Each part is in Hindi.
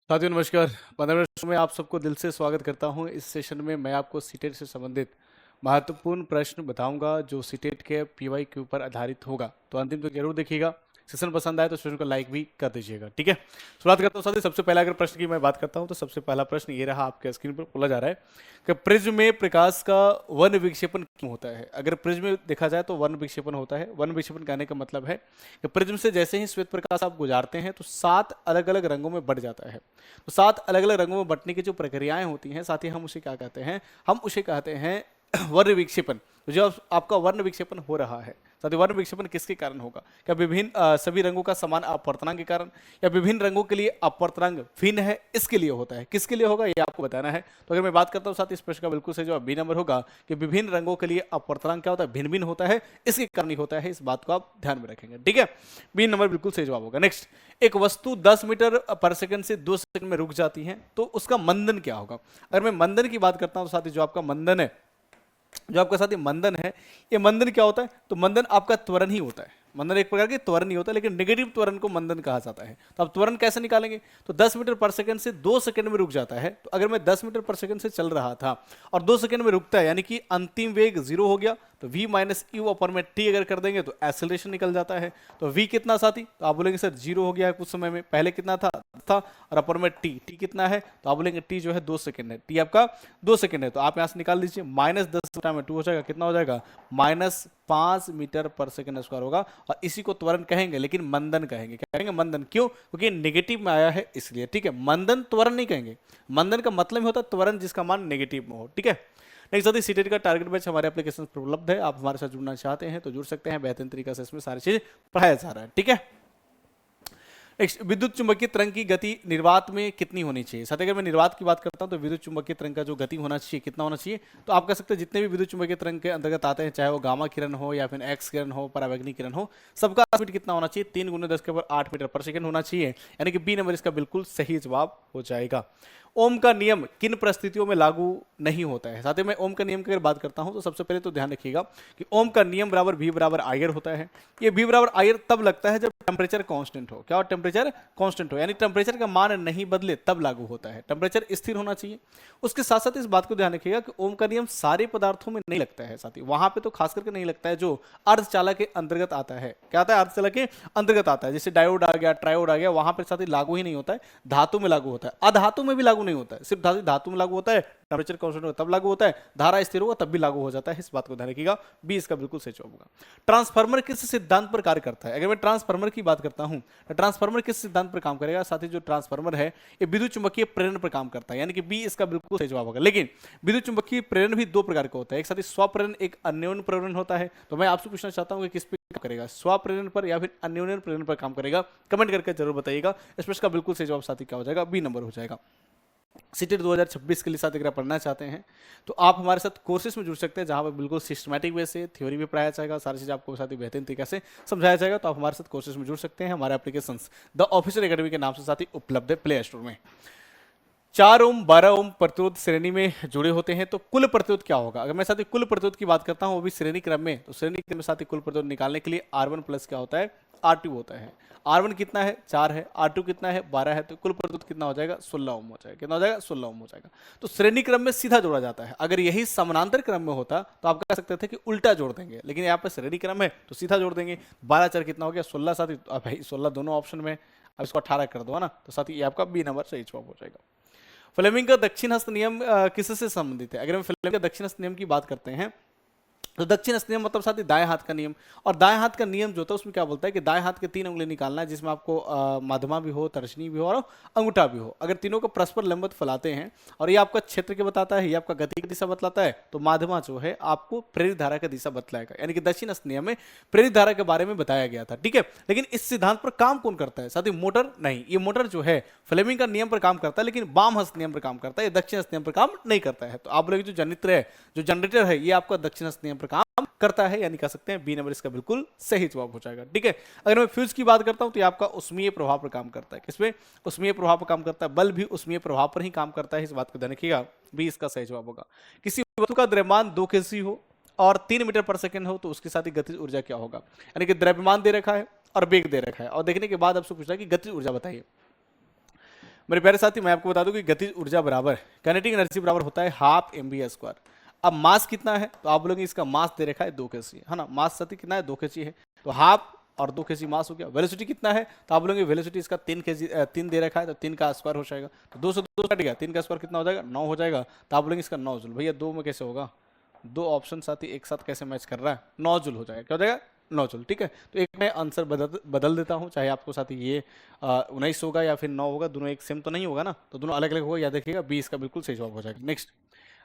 साथियों नमस्कार। 15 मिनट में आप सबको दिल से स्वागत करता हूं। इस सेशन में मैं आपको सीटेट से संबंधित महत्वपूर्ण प्रश्न बताऊंगा जो सीटेट के पीवाई के ऊपर आधारित होगा। तो अंतिम तक जरूर देखिएगा। सेशन पसंद आए तो सेशन को लाइक भी कर दीजिएगा, ठीक है। शुरुआत करता हूं साथियों। सबसे पहला अगर प्रश्न की मैं बात करता हूं तो सबसे पहला प्रश्न ये रहा, आपके स्क्रीन पर बोला जा रहा है कि प्रिज्म में प्रकाश का वर्ण विक्षेपन क्यों होता है। अगर प्रिज्म में देखा जाए तो वर्ण विक्षेपन होता है। वर्ण विक्षेपन कहने का मतलब है कि प्रिज्म से जैसे ही श्वेत प्रकाश आप गुजारते हैं तो 7 अलग अलग रंगों में बढ़ जाता है। तो 7 अलग अलग रंगों में बंटने की जो प्रक्रियाएं होती हैं, साथ ही हम उसे क्या कहते हैं, हम उसे कहते हैं वर्ण विक्षेपन। तो जो आपका वर्ण विक्षेपन हो रहा है, साथ ही वर्ण विक्षेपन किसके कारण होगा? क्या विभिन्न सभी रंगों का समान अपवर्तनांक के कारण, या विभिन्न रंगों के लिए अपवर्तनांक भिन्न है, इसके लिए होता है? किसके लिए होगा ये आपको बताना है। तो अगर मैं बात करता हूँ साथ इस प्रश्न का बिल्कुल सही जवाब बी नंबर होगा कि विभिन्न रंगों के लिए अपवर्तनांक क्या होता है, भिन्न भिन्न होता है, इसके कारण ही होता है। इस बात को आप ध्यान में रखेंगे, ठीक है। बी नंबर बिल्कुल सही जवाब होगा। नेक्स्ट, एक वस्तु 10 मीटर पर सेकंड से 2 सेकंड में रुक जाती है तो उसका मंदन क्या होगा? अगर मैं मंदन की बात करता हूं तो साथ ही जो आपका मंदन है, जो आपका साथी मंदन है, ये मंदन क्या होता है? तो मंदन आपका त्वरण ही होता है। मंदन एक प्रकार की त्वरण ही होता है, लेकिन नेगेटिव त्वरण को मंदन कहा जाता है। तो आप त्वरण कैसे निकालेंगे? तो 10 मीटर पर सेकंड से 2 सेकंड में रुक जाता है। तो अगर मैं 10 मीटर पर सेकंड से चल रहा था और 2 सेकंड में रुकता है, यानी कि अंतिम वेग 0 हो गया, तो v माइनस यू अपर में t अगर कर देंगे तो एक्सेलरेशन निकल जाता है। तो v कितना साथी? तो आप बोलेंगे सर 0 हो गया है कुछ समय में, पहले कितना था और अपर में t कितना है? तो आप बोलेंगे t जो है 2 सेकंड है, t आपका 2 सेकंड है। तो आप यहाँ से निकाल लीजिए, -10/2 हो जाएगा, कितना हो जाएगा? -5 मीटर पर सेकंड स्क्वायर होगा। और इसी को त्वरण कहेंगे, लेकिन मंदन कहेंगे। क्या कहेंगे? मंदन। क्यों? क्योंकि नेगेटिव में आया है इसलिए, ठीक है। मंदन त्वरण नहीं कहेंगे। मंदन का मतलब ही होता है त्वरण जिसका मान नेगेटिव में हो, ठीक है। नेक्स्ट साथी, सीटेट का टारगेट बैच हमारे एप्लीकेशन पर उपलब्ध है। आप हमारे साथ जुड़ना चाहते हैं तो जुड़ सकते हैं। बेहतरीन तरीका से इसमें सारी चीज पढ़ाया जा रहा है, ठीक है। नेक्स्ट, विद्युत चुंबकीय तरंग की गति निर्वात में कितनी होनी चाहिए? साथ ही अगर मैं निर्वात की बात करता हूं तो विद्युत चुंबकीय तरंग का जो गति होना चाहिए, कितना होना चाहिए? तो आप कह सकते हैं जितने भी विद्युत चुंबकीय तरंग के अंतर्गत आते हैं, चाहे वो गामा किरण हो या फिर एक्स किरण हो, परावैंगनी किरण हो, सबका स्पीड कितना होना चाहिए? 3 × 10⁸ मीटर पर सेकंड होना चाहिए। यानी कि बी नंबर इसका बिल्कुल सही जवाब हो जाएगा। ओम का नियम किन परिस्थितियों में लागू नहीं होता है? साथ ही मैं ओम का नियम की अगर बात करता हूं तो सबसे पहले तो ध्यान रखिएगा कि ओम का नियम बराबर v बराबर आयर होता है। ये v बराबर आयर तब लगता है जब टेम्परेचर कांस्टेंट हो। क्या हो? टेम्परेचर कांस्टेंट हो, यानी टेम्परेचर का मान नहीं बदले तब लागू होता है। टेम्परेचर स्थिर होना चाहिए। उसके साथ साथ इस बात को ध्यान रखिएगा कि ओम का नियम सारे पदार्थों में नहीं लगता है साथी। वहां पे तो खास करके नहीं लगता है जो अर्धचालक के अंतर्गत आता है। क्या आता है? अर्धचालक के अंतर्गत आता है। जैसे डायोड आ गया, ट्रायोड आ गया, वहां पर साथी लागू ही नहीं होता है। धातु में लागू होता है, अधातु में भी लागू नहीं होता है। सिर्फ धातु में लागू होता है, टेम्परेचर कांस्टेंट होगा तब लागू होता है, धारा स्थिर होगा तब भी लागू हो जाता है। इस बात को ध्यान रखिएगा। बी इसका बिल्कुल सही जवाब होगा। ट्रांसफार्मर किस सिद्धांत पर कार्य करता है? अगर मैं ट्रांसफार्मर की बात करता हूं तो ट्रांसफार्मर किस सिद्धांत पर काम करेगा? साथ ही जो ट्रांसफार्मर है ये विद्युत चुंबकीय प्रेरण पर काम करता है, यानी कि बी इसका बिल्कुल सही जवाब होगा। लेकिन विद्युत चुंबकीय प्रेरण भी 2 प्रकार का होता है। एक साथ ही स्वप्रेरण, एक अन्योन्य प्रेरण होता है। तो मैं आपसे पूछना चाहता हूं कि किस पे काम करेगा, स्वप्रेरण पर या फिर अन्योन्य प्रेरण पर काम करेगा? कमेंट करके जरूर बताइएगा। इस प्रश्न का बिल्कुल सही जवाब साथी क्या हो जाएगा? बी नंबर हो जाएगा। सीटेट 2026 के लिए साथ अगर पढ़ना चाहते हैं तो आप हमारे साथ कोर्सेज में जुड़ सकते हैं, जहां पर बिल्कुल सिस्टमैटिक वे से थ्योरी भी पढ़ाया जाएगा, सारी चीज़ आपको साथ ही बेहतरीन तरीके से समझाया जाएगा। तो आप हमारे साथ कोर्सेज में जुड़ सकते हैं। हमारे एप्लीकेशन द ऑफिशियल एकेडमी के नाम से साथ ही उपलब्ध है प्ले स्टोर में। 4 ओम 12 ओम प्रतिरोध श्रेणी में जुड़े होते हैं तो कुल प्रतिरोध क्या होगा? अगर मैं साथ ही कुल प्रतिरोध की बात करता हूं वो भी श्रेणी क्रम में, तो श्रेणी क्रम में साथ ही कुल प्रतिरोध निकालने के लिए R1 प्लस क्या होता है? R2 होता है। R1 कितना है? 4 है। R2 कितना है? 12 है। तो कुल प्रतिरोध कितना हो जाएगा? 16 ओम हो जाएगा। कितना हो जाएगा? 16 ओम हो जाएगा। तो श्रेणी क्रम में सीधा जोड़ा जाता है। अगर यही समानांतर क्रम में होता तो आप कह सकते थे कि उल्टा जोड़ देंगे, लेकिन यहाँ पर श्रेणी क्रम है तो सीधा जोड़ देंगे। 12 4 कितना हो गया? 16 साथी। भाई 16 दोनों ऑप्शन में, अब इसको 18 कर दो ना, तो साथी ये आपका बी नंबर सही जवाब हो जाएगा। फ्लेमिंग का दक्षिण हस्त नियम किससे संबंधित है? अगर हम फ्लेमिंग का दक्षिण हस्त नियम की बात करते हैं तो दक्षिण हस्त नियम मतलब साथ ही दाएं हाथ का नियम। और दाएं हाथ का नियम जो होता है उसमें क्या बोलता है कि दाएं हाथ के 3 उंगली निकालना है, जिसमें आपको मध्यमा भी हो, तर्जनी भी हो और अंगूठा भी हो। अगर तीनों को परस्पर लंबवत फैलाते हैं और ये आपका क्षेत्र के बताता है, ये आपका गति की दिशा बतलाता है, तो मध्यमा जो है आपको प्रेरित धारा की दिशा बतलाएगा। यानी कि दक्षिण हस्त नियम में प्रेरित धारा के बारे में बताया गया था, ठीक है। लेकिन इस सिद्धांत पर काम कौन करता है? साथ ही मोटर नहीं, ये मोटर जो है फ्लेमिंग का नियम पर काम करता है, लेकिन वाम हस्त नियम पर काम करता है, ये दक्षिण हस्त नियम पर काम नहीं करता है। तो आप लोग जो जनित्र है, जो जनरेटर है, ये आपका दक्षिण हस्त नियम पर काम करता है, यानी कह सकते हैं बी नंबर इसका बिल्कुल सही जवाब हो जाएगा, ठीक है। अगर मैं फ्यूज की बात करता हूं तो ये आपका उष्मीय प्रभाव पर काम करता है। किसमें? उष्मीय प्रभाव पर काम करता है। बल भी उष्मीय प्रभाव पर ही काम करता है, इस बात को ध्यान रखिएगा। बी इसका सही जवाब होगा। किसी वस्तु का द्रव्यमान 2 केजी हो और 3 मीटर पर सेकंड हो तो उसके साथ ही गतिज ऊर्जा क्या होगा? यानी कि द्रव्यमान दे रखा है और वेग दे रखा है, और देखने के बाद आपसे पूछा कि गतिज ऊर्जा बताइए। मेरे प्यारे साथी, मैं आपको बता दूं कि गतिज ऊर्जा बराबर काइनेटिक एनर्जी बराबर होता है हाफ mv²। अब मास कितना है तो आप बोलोगे इसका मास दे रखा है 2 kg, है ना। मास साथी कितना है 2 kg है, तो हाफ और 2 kg मास हो गया। वेलोसिटी कितना है तो आप बोलोगे वेलोसिटी इसका 3 kg 3 दे रखा है तो 3 का स्क्वायर हो जाएगा, तो 2 से 2 कट गया, 3 का स्क्वायर कितना हो जाएगा 9 हो जाएगा। तो आप बोलेंगे इसका 9 जूल। भैया 2 में कैसे होगा, 2 ऑप्शन साथी एक साथ कैसे मैच कर रहा है, 9 जूल हो जाएगा। क्या हो जाएगा 9 जूल, ठीक है। तो एक मैं आंसर बदल देता हूँ, चाहे आपको साथी ये 19 होगा या फिर 9 होगा, दोनों एक सेम तो नहीं होगा ना, तो दोनों अलग अलग होगा। याद रखिएगा 20 का बिल्कुल सही जवाब हो जाएगा। नेक्स्ट,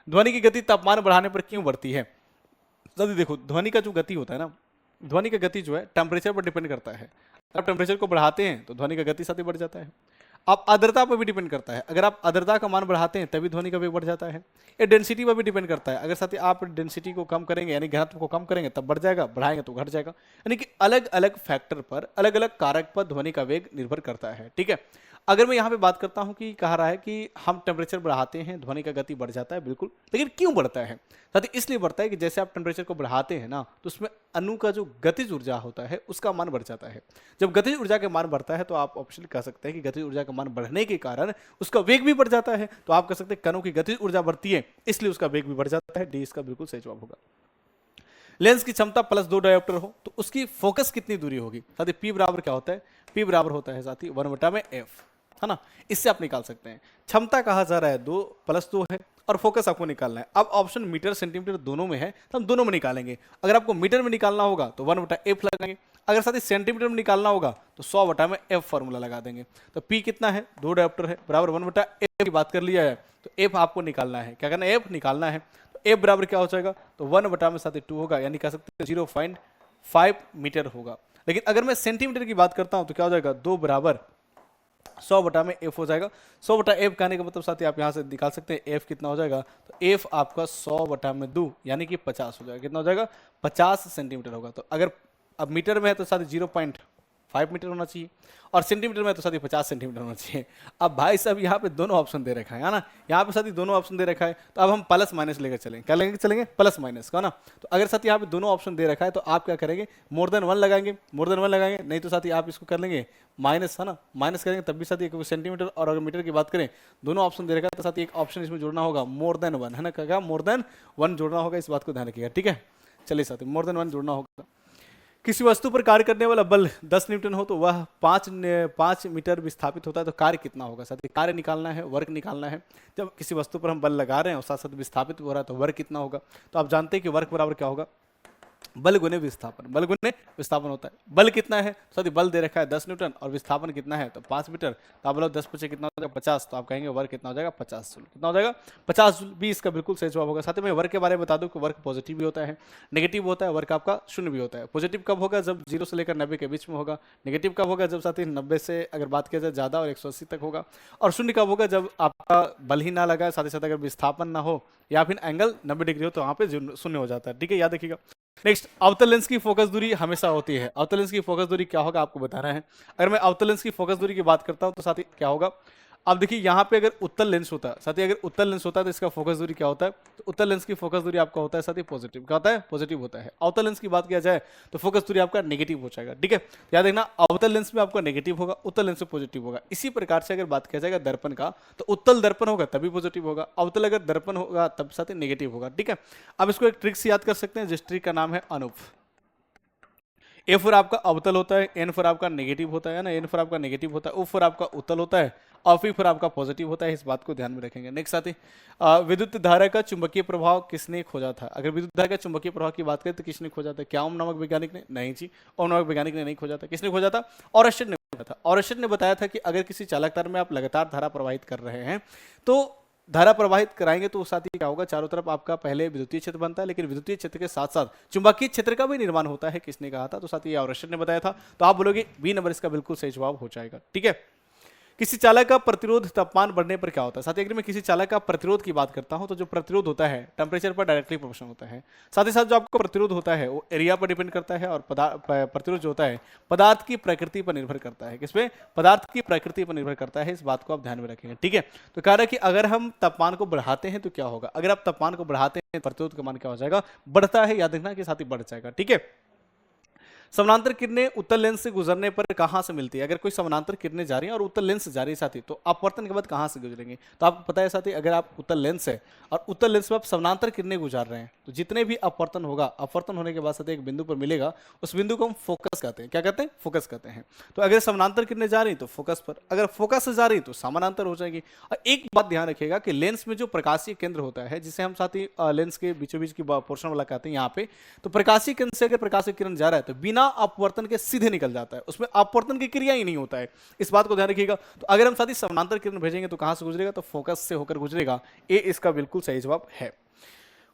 ध्वनि की गति तापमान बढ़ाने पर क्यों बढ़ती है। जल्दी देखो, ध्वनि का जो गति होता है ना, ध्वनि का गति जो है टेम्परेचर पर डिपेंड करता है। आप टेम्परेचर को बढ़ाते हैं तो ध्वनि का गति साथ ही बढ़ जाता है। आप आर्द्रता पर भी डिपेंड करता है, अगर आप आर्द्रता का मान बढ़ाते हैं तभी ध्वनि का वेग बढ़ जाता है। ये डेंसिटी पर भी डिपेंड करता है, अगर साथ ही आप डेंसिटी को कम करेंगे यानी घनत्व को कम करेंगे तब बढ़ जाएगा, बढ़ाएंगे तो घट जाएगा। यानी कि अलग अलग फैक्टर पर, अलग अलग कारक पर ध्वनि का वेग निर्भर करता है, ठीक है। अगर मैं यहाँ पे बात करता हूँ कि कह रहा है कि हम टेम्परेचर बढ़ाते हैं ध्वनि का गति बढ़ जाता है, बिल्कुल, लेकिन क्यों बढ़ता है साथ ही इसलिए बढ़ता है कि जैसे आप टेम्परेचर को बढ़ाते हैं ना तो उसमें अणु का जो गतिज ऊर्जा होता है उसका मान बढ़ जाता है। जब गतिज ऊर्जा का मान बढ़ता है तो आप ऑप्शन कह सकते हैं कि गतिज ऊर्जा का मान बढ़ने के कारण उसका वेग भी बढ़ जाता है, तो आप कह सकते हैं कणों की गतिज ऊर्जा बढ़ती है इसलिए उसका वेग भी बढ़ जाता है। डी इसका बिल्कुल सही जवाब होगा। लेंस की क्षमता +2 डायोप्टर हो तो उसकी फोकस कितनी दूरी होगी साथी। पी बराबर क्या होता है, पी बराबर होता है साथी 1/f, है ना। इससे आप निकाल सकते हैं। क्षमता कहा जा रहा है 2 + 2 है और फोकस आपको निकालना है। अब ऑप्शन मीटर सेंटीमीटर दोनों में है तो हम दोनों में निकालेंगे। अगर आपको मीटर में निकालना होगा तो 1/f लगाएंगे, अगर साथ ही सेंटीमीटर में निकालना होगा तो 100/f फॉर्मूला लगा देंगे। तो पी कितना है 2 डायोप्टर है बराबर 1/f की बात कर लिया है तो f आपको निकालना है। क्या करना है, f निकालना है। तो f बराबर क्या हो जाएगा तो 1/2 होगा, यानी कह सकते हैं 0.5 मीटर होगा। लेकिन अगर मैं सेंटीमीटर की बात करता हूं तो क्या हो जाएगा 2 बराबर 100/f हो जाएगा। 100/f कहने का मतलब साथी आप यहां से निकाल सकते हैं f कितना हो जाएगा, तो f आपका 100/2 यानी कि 50 हो जाएगा। कितना हो जाएगा 50 सेंटीमीटर होगा। तो अगर अब मीटर में है तो साथी 0.5 मीटर होना चाहिए और सेंटीमीटर में है तो साथी 50 सेंटीमीटर होना चाहिए। अब भाई साहब यहाँ पे दोनों ऑप्शन दे रखा है ना, यहाँ पे साथी दोनों ऑप्शन दे रखा है तो अब हम प्लस माइनस लेकर चलेंगे। क्या लेकर चलेंगे, प्लस माइनस का ना। तो अगर साथी यहाँ पे दोनों ऑप्शन दे रखा है तो आप क्या करेंगे, मोर देन 1 लगाएंगे, मोर देन 1 लगाएंगे, नहीं तो साथी आप इसको कर लेंगे माइनस, है ना, माइनस करेंगे तब भी साथी एक सेंटीमीटर। और अगर मीटर की बात करें दोनों ऑप्शन दे रखा है तो साथी एक ऑप्शन इसमें जोड़ना होगा मोर देन 1, है ना, क्या मोर देन 1 जोड़ना होगा, इस बात को ध्यान रखिएगा, ठीक है। चलिए साथी मोर देन 1 जोड़ना होगा। किसी वस्तु पर कार्य करने वाला बल 10 न्यूटन हो तो वह 5 मीटर विस्थापित होता है तो कार्य कितना होगा साथी। कार्य निकालना है, वर्क निकालना है। जब किसी वस्तु पर हम बल लगा रहे हैं और साथ साथ विस्थापित हो रहा है तो वर्क कितना होगा, तो आप जानते हैं कि वर्क बराबर क्या होगा, बल गुने विस्थापन। बल गुने विस्थापन होता है। बल कितना है साथी, बल दे रखा है 10 न्यूटन और विस्थापन कितना है तो 5 मीटर। तो आप बोलो 10 × 5 कितना हो जाएगा 50, तो आप कहेंगे वर्क कितना हो जाएगा 50 जूल। कितना हो जाएगा 50 जूल। 20 का बिल्कुल सही जवाब होगा। साथ ही मैं वर्क के बारे में बता दूं कि वर्क पॉजिटिव भी होता है, नेगेटिव होता है, वर्क आपका शून्य भी होता है। पॉजिटिव कब होगा, जब 0 से लेकर 90 के बीच में होगा। नेगेटिव कब होगा, जब साथी 90 से अगर बात किया जाए ज़्यादा और 180 तक होगा। और शून्य कब होगा, जब आपका बल ही ना लगा है, साथ ही साथ अगर विस्थापन ना हो या फिर एंगल 90 डिग्री हो तो वहाँ पे शून्य हो जाता है, ठीक है, याद रखिएगा। नेक्स्ट, अवतल लेंस की फोकस दूरी हमेशा होती है। अवतल लेंस की फोकस दूरी क्या होगा आपको बताना है। अगर मैं अवतल लेंस की फोकस दूरी की बात करता हूं तो साथी क्या होगा, अब देखिए यहाँ पे अगर उत्तल लेंस होता है साथी, अगर उत्तल लेंस होता है तो इसका फोकस दूरी क्या होता है, तो उत्तल लेंस की फोकस दूरी आपका होता है साथी पॉजिटिव। क्या होता है, पॉजिटिव होता है। अवतल लेंस की बात किया जाए तो फोकस दूरी आपका नेगेटिव हो जाएगा, ठीक है। याद देखना, अवतल लेंस में आपका नेगेटिव होगा, उत्तल लेंस में पॉजिटिव होगा। इसी प्रकार से अगर बात किया जाएगा दर्पण का तो उत्तल दर्पण होगा तभी पॉजिटिव होगा, अवतल अगर दर्पण होगा तब साथी नेगेटिव होगा, ठीक है। अब इसको एक ट्रिक से याद कर सकते हैं जिस ट्रिक का नाम है अनूप। ए फॉर आपका अवतल होता है, एन फॉर आपका नेगेटिव होता है ना, एन फॉर आपका नेगेटिव होता है, ओ फॉर आपका उत्तल होता है और पी फॉर आपका पॉजिटिव होता है। इस बात को ध्यान में रखेंगे। नेक्स्ट साथी, विद्युत धारा का चुंबकीय प्रभाव किसने खोजा था। अगर विद्युत धारा का चुंबकीय प्रभाव की बात करें तो किसने खोजा था, क्या ओम नामक वैज्ञानिक ने, नहीं जी, ओम नामक वैज्ञानिक ने नहीं खोजा था। किसने खोजा था, ऑरस्टेड ने खोजा था। ऑरस्टेड ने बताया था कि अगर किसी चालक तार में आप लगातार धारा प्रवाहित कर रहे हैं तो धारा प्रवाहित कराएंगे तो साथ ही क्या होगा, चारों तरफ आपका पहले विद्युतीय क्षेत्र बनता है लेकिन विद्युतीय क्षेत्र के साथ साथ चुंबकीय क्षेत्र का भी निर्माण होता है। किसने कहा था, तो साथ ही ऑरस्टेड ने बताया था। तो आप बोलोगे बी नंबर इसका बिल्कुल सही जवाब हो जाएगा, ठीक है। किसी चालक का प्रतिरोध तापमान बढ़ने पर क्या होता है। साथ ही अगर मैं किसी चालक का प्रतिरोध की बात करता हूं तो जो प्रतिरोध होता है टेम्परेचर पर डायरेक्टली प्रोपोर्शनल होता है। साथ ही साथ जो आपको प्रतिरोध होता है वो एरिया पर डिपेंड करता है और प्रतिरोध जो होता है पदार्थ की प्रकृति पर निर्भर करता है। किसपे, पदार्थ की प्रकृति पर निर्भर करता है। इस बात को आप ध्यान में रखेंगे, ठीक है। तो कह रहा है कि अगर हम तापमान को बढ़ाते हैं तो क्या होगा, अगर आप तापमान को बढ़ाते हैं प्रतिरोध का मान क्या हो जाएगा, बढ़ता है। याद रखना कि साथ ही बढ़ जाएगा, ठीक है। समानांतर किरणें उत्तल लेंस से गुजरने पर कहां से मिलती है? अगर कोई समानांतर किरणें जा रही हैं और उत्तल लेंस से जा रही है साथी, तो अपवर्तन के बाद कहां से गुजरेंगे? तो आपको पता है साथी, अगर आप उत्तल लेंस है और उत्तल लेंस में आप समानांतर किरणें गुजार रहे हैं, तो जितने भी अपवर्तन होगा, अपवर्तन होने के बाद साथी एक बिंदु पर मिलेगा, उस बिंदु को हम फोकस कहते हैं। क्या कहते हैं? फोकस कहते हैं। तो अगर समानांतर किरणें जा रही तो फोकस पर, अगर फोकस से जा रही तो समानांतर हो जाएगी। और एक बात ध्यान रखिएगा कि लेंस में जो प्रकाशीय केंद्र होता है, जिसे हम साथी लेंस के बीचों बीच की पोर्शन वाला कहते हैं यहाँ पे, तो प्रकाशीय केंद्र से अगर प्रकाशीय किरण जा रहा है तो बिना अपवर्तन के सीधे निकल जाता है, उसमें अपवर्तन की क्रिया ही नहीं होता है। इस बात को ध्यान रखिएगा। तो अगर हम साथी समानांतर किरण भेजेंगे तो कहां से गुजरेगा? तो फोकस से होकर गुजरेगा। ए इसका बिल्कुल सही जवाब है।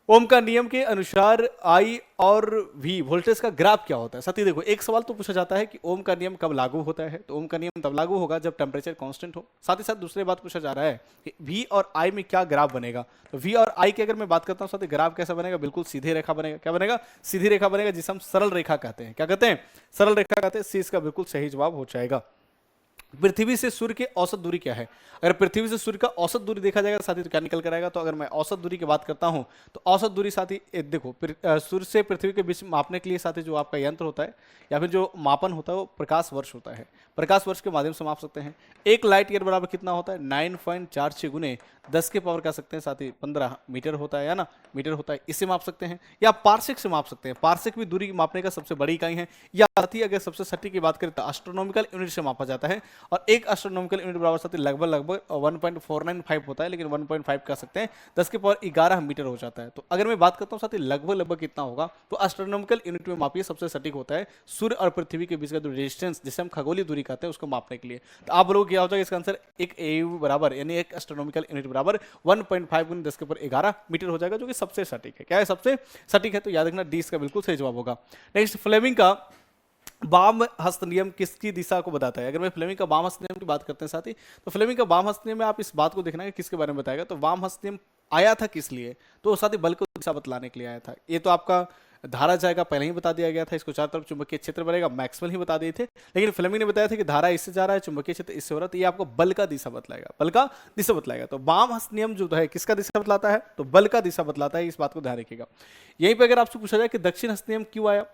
ओम का नियम के अनुसार आई और वी वोल्टेज का ग्राफ क्या होता है? साथी देखो, एक सवाल तो पूछा जाता है कि ओम का नियम कब लागू होता है, तो ओम का नियम तब लागू होगा जब टेम्परेचर कांस्टेंट हो। साथ ही साथ दूसरी बात पूछा जा रहा है कि वी और आई में क्या ग्राफ बनेगा। तो वी और आई की अगर मैं बात करता हूं साथी, ग्राफ कैसा बनेगा? बिल्कुल सीधी रेखा बनेगा। क्या बनेगा? सीधी रेखा बनेगा, जिसे हम सरल रेखा कहते हैं। क्या कहते हैं? सरल रेखा कहते हैं। सी इसका बिल्कुल सही जवाब हो जाएगा। पृथ्वी से सूर्य की औसत दूरी क्या है? अगर पृथ्वी से सूर्य का औसत दूरी देखा जाएगा साथी तो क्या निकल कर आएगा? तो अगर मैं औसत दूरी की बात करता हूं तो औसत दूरी साथी देखो, सूर्य से पृथ्वी के बीच मापने के लिए साथी जो आपका यंत्र होता है या फिर जो मापन होता है वो प्रकाश वर्ष होता है। प्रकाश वर्ष के माध्यम से माप सकते हैं। एक लाइट ईयर बराबर कितना होता है? 9.46 गुने 10 के पावर कह सकते हैं साथी 15 मीटर होता है, या ना? मीटर होता है, इससे माप सकते हैं। या पार्सेक से माप सकते हैं। पार्सेक भी दूरी मापने का सबसे बड़ी इकाई है। या साथी अगर सबसे सटीक की बात करें तो एस्ट्रोनॉमिकल यूनिट से मापा जाता है, और एक एस्ट्रोनॉमिकल यूनिट बराबर साथी लगभग 1.495 होता है, लेकिन 1.5 कह सकते हैं, 10 के पावर 11 मीटर हो जाता है। तो अगर मैं बात करता हूं साथी लगभग कितना होगा, तो एस्ट्रोनॉमिकल यूनिट में मापिए, सबसे सटीक होता है सूर्य और पृथ्वी के बीच का जो डिस्टेंस, जिसे हम खगोलीय दूरी कहते हैं, उसको मापने के लिए। तो आप लोगों को क्या हो जाएगा इसका आंसर? एक एयू बराबर यानी एक एस्ट्रोनॉमिकल यूनिट बराबर 1.5 गुना 10 के ऊपर 11 मीटर हो जाएगा, जो कि सबसे सटीक है। क्या है? सबसे सटीक है। तो याद रखना डी इसका बिल्कुल सही जवाब होगा। नेक्स्ट, फ्लेमिंग का वाम हस्त नियम किसकी दिशा को बताता है? अगर मैं फ्लेमिंग का वाम हस्त नियम की बात करते हैं साथी, तो फ्लेमिंग का वाम हस्त नियम में आप इस बात को देखना है किसके बारे में बताएगा। तो वाम हस्त नियम आया था किस लिए? तो साथी बल को दिशा बतलाने के लिए आया था। ये तो आपका धारा जाएगा पहले ही बता दिया गया था, इसको चारों तरफ चुंबकीय क्षेत्र बनेगा, मैक्सवेल ही बता दिए थे। लेकिन फ्लेमिंग ने बताया था कि धारा इससे जा रहा है, चुंबकीय क्षेत्र इससे हो रहा है, तो ये आपको बल का दिशा बतलाएगा, बल का दिशा बतलाएगा। तो वाम हस्त नियम जो है किसका दिशा बतलाता है? तो बल का दिशा बतलाता है। इस बात को ध्यान रखिएगा। यहीं पर अगर आपसे पूछा जाए कि दक्षिण हस्त नियम क्यों आया,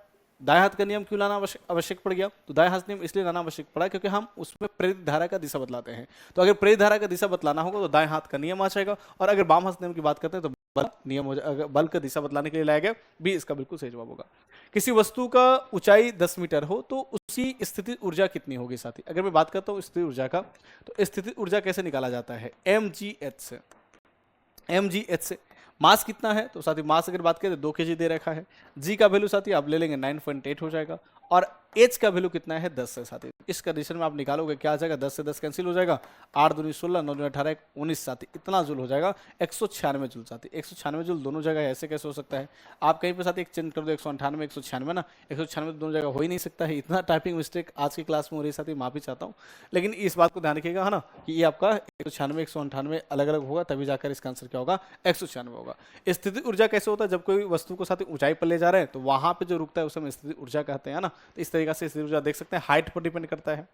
दाएं हाथ का नियम क्यों लाना आवश्यक पड़ गया, तो दाएं हाथ नियम इसलिए लाना आवश्यक पड़ा क्योंकि हम उसमें प्रेरित धारा का दिशा बतलाते हैं। तो अगर प्रेरित धारा का दिशा बतलाना होगा तो दाएं हाथ का नियम आ जाएगा। और अगर बाम हाथ नियम की बात करते हैं तो बल नियम हो जाएगा, बल का दिशा बतलाने के लिए लाया गया। बी इसका बिल्कुल सही जवाब होगा। किसी वस्तु का ऊंचाई 10 मीटर हो तो उसकी स्थिति ऊर्जा कितनी होगी साथी? अगर मैं बात करता हूँ स्थिति ऊर्जा का, तो स्थिति ऊर्जा कैसे निकाला जाता है? mgh से। mgh से मास कितना है? तो साथी मास अगर बात करें तो 2 kg दे रखा है। जी का वैल्यू साथी आप ले लेंगे 9.8 हो जाएगा, और एच का वैल्यू कितना है? 10 है साथी। इस कंडीशन में आप निकालोगे क्या आ जाएगा? 10 से 10 कैंसिल हो जाएगा, 8 दूनी 16, 9 दूनी 18, 19 साथी, इतना जूल हो जाएगा, 196 जूल साथी। 196 जूल दोनों जगह ऐसे कैसे हो सकता है? आप कहीं पर साथी एक चेंज कर दो, 198 196 ना, 196 दोनों जगह हो ही नहीं सकता है। इतना टाइपिंग मिस्टेक आज की क्लास में हो रही है साथी, माफी चाहता हूँ। लेकिन इस बात को ध्यान रखिएगा है ना, कि ये आपका 196 198 अलग अलग होगा, तभी जाकर इसका आंसर क्या होगा? 196 होगा। स्थिति ऊर्जा कैसे होता है? जब कोई वस्तु को साथी ऊंचाई पर ले जा रहे हैं तो वहां पे जो रुकता है उसे हम स्थिति ऊर्जा कहते हैं ना। तो इस तरीके से स्थिति ऊर्जा देख सकते हैं, हाइट पर डिपेंड करता है।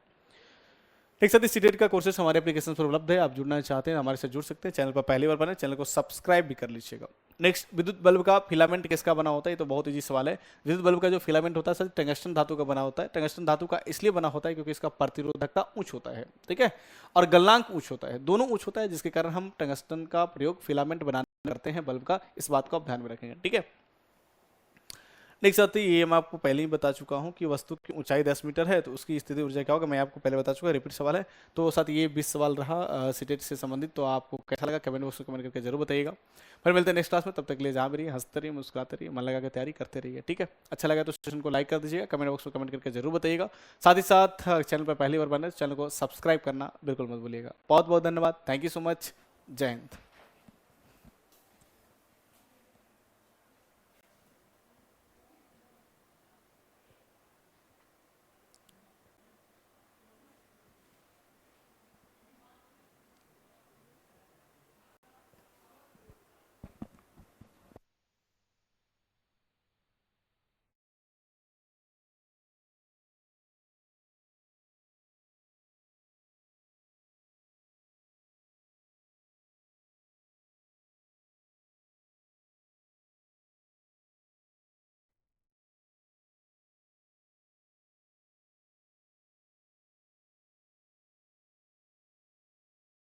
ठीक साथी, सीटेट का कोर्सेज हमारे एप्लीकेशन पर उपलब्ध है। आप जुड़ना चाहते हैं हमारे से जुड़ सकते हैं। चैनल पर पहली बार बने, चैनल को सब्सक्राइब भी कर लीजिएगा। नेक्स्ट, विद्युत बल्ब का फिलामेंट किसका बना होता है? ये तो बहुत ईजी सवाल है। विद्युत बल्ब का जो फिलामेंट होता है सर टंगस्टन धातु का बना होता है। टंगस्टन धातु का इसलिए बना होता है क्योंकि इसका प्रतिरोधकता उच्च होता है, ठीक है, और गलनांक उच्च होता है, दोनों उच्च होता है, जिसके कारण हम टंगस्टन का प्रयोग फिलामेंट बनाने करते हैं बल्ब का। इस बात को आप ध्यान में रखेंगे, ठीक है। नेक्स्ट साथी, ये मैं आपको पहले ही बता चुका हूँ कि वस्तु की ऊंचाई 10 मीटर है तो उसकी स्थिति ऊर्जा क्या होगा, मैं आपको पहले बता चुका, रिपीट सवाल है। तो साथ ये 20 सवाल रहा सीटेट से संबंधित। तो आपको कैसा लगा कमेंट बॉक्स में कमेंट करके जरूर बताइएगा। फिर मिलते हैं नेक्स्ट क्लास में, तब तक के लिए जहाँ भी रहिए हंसते रहिए, मुस्कुराते रहिए, मन लगा के तैयारी करते रहिए, ठीक है। अच्छा लगा तो सेशन को लाइक कर दीजिएगा, कमेंट बॉक्स में कमेंट करके जरूर बताइएगा। साथ ही साथ चैनल पर पहली बार बने चैनल को सब्सक्राइब करना बिल्कुल मत भूलिएगा। बहुत बहुत धन्यवाद, थैंक यू सो मच, जय हिंद।